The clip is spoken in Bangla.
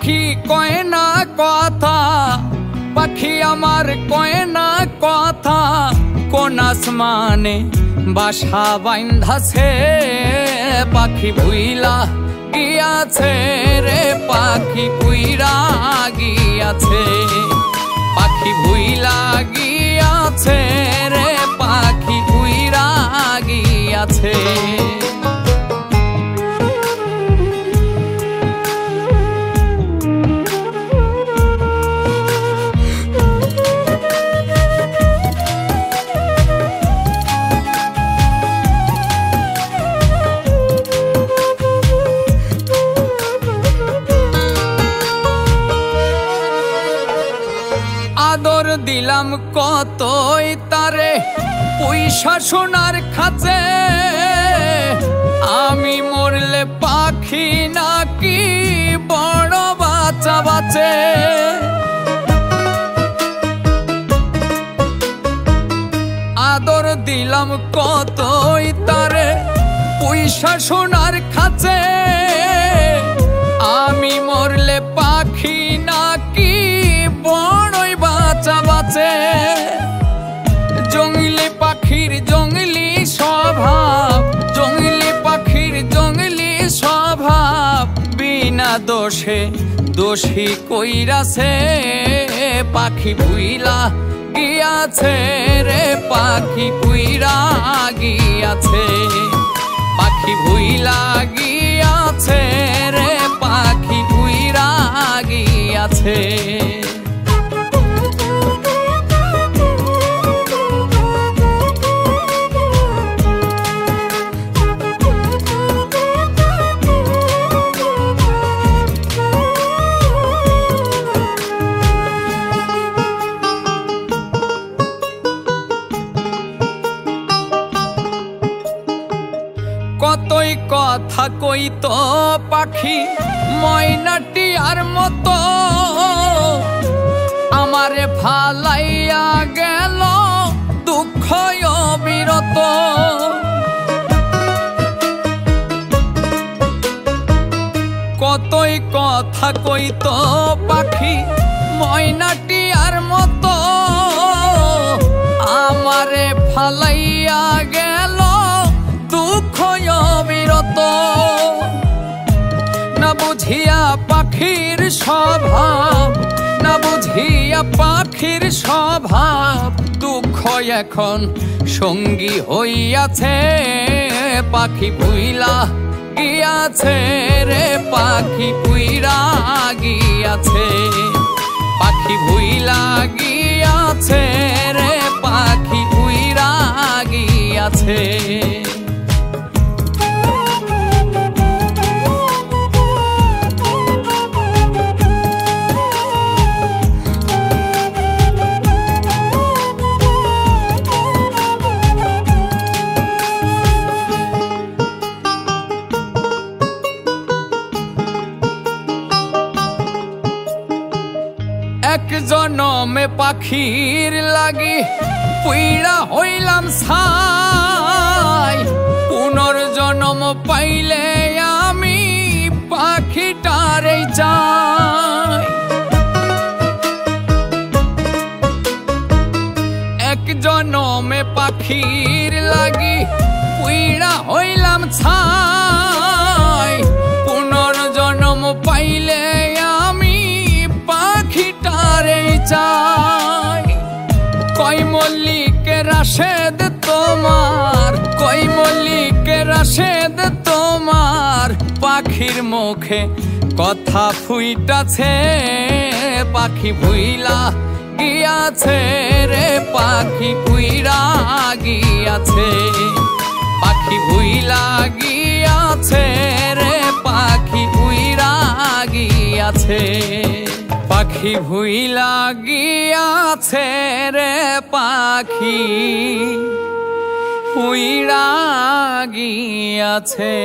পাখি কয় না কথা, পাখি আমার কয় না কথা, কোন আসমানে বাসা বাইন্ধাছে। পাখি ভুইলা গিয়াছে রে, পাখি উইরা গিয়াছে, পাখি ভুইলা গিয়াছে রে, পাখি উইরা গিয়াছে। আদর দিলাম কতই তারে পয়সা সোনার খাঁচে, আমি মরলে পাখি নাকি বড় বাচ্চা বাঁচে। আদর দিলাম কতই তারে পয়সা সোনার খাঁচে, আমি মরলে পাখি নাকি বড়ই বাঁচা বাঁচে। জঙ্গলি পাখির জঙ্গলি স্বভাব, জঙ্গলি পাখির জঙ্গলি স্বভাব, বিনা দোষে দোষী কইরাছে। পাখি ভুইলা গিয়াছে রে, পাখি উইরা গিয়াছে, পাখি ভুইলা গিয়াছে রে, পাখি উইরা গিয়াছে। কতই কথা কইতো পাখি ময়নাটিয়ার মতো, আমারে ভালাইয়া গেল দুঃখ অবিরত। কতই কথা কইতো পাখি ময়নাটিয়ার মতো, আমারে ভালাইয়া গেল দুঃখ অবিরত। না বুঝিয়া পাখির স্বভাব, না বুঝিয়া পাখির স্বভাব, দুঃখ এখন সঙ্গী হইয়াছে। পাখি ভুইলা গিয়াছে রে, পাখি উইরা গিয়াছে, পাখি ভুইলা গিয়াছে রে, পাখি উইরা গিয়াছে। এক জনমে পাখির লাগি পুইরা হইলাম ছাই, পুনর্জন্ম পাইলে আমি পাখিটারে চাই। এক জনমে পাখির লাগি পুইরা হইলাম ছাই, পুনর্জন্ম পাইলে আমি পাখিটারে চাই। কই মল্লিকের রাশেদ তোমার, কই মল্লিকের রাশেদ তোমার, পাখির মুখে কথা ফুইটাছে। পাখি ভুইলা গিয়াছে রে, পাখি উইরা গিয়াছে, পাখি ভুইলা গিয়াছে রে, পাখি উইরা গিয়াছে, পাখি ভুইলা গিয়াছে রে, পাখি উইরা গিয়াছে।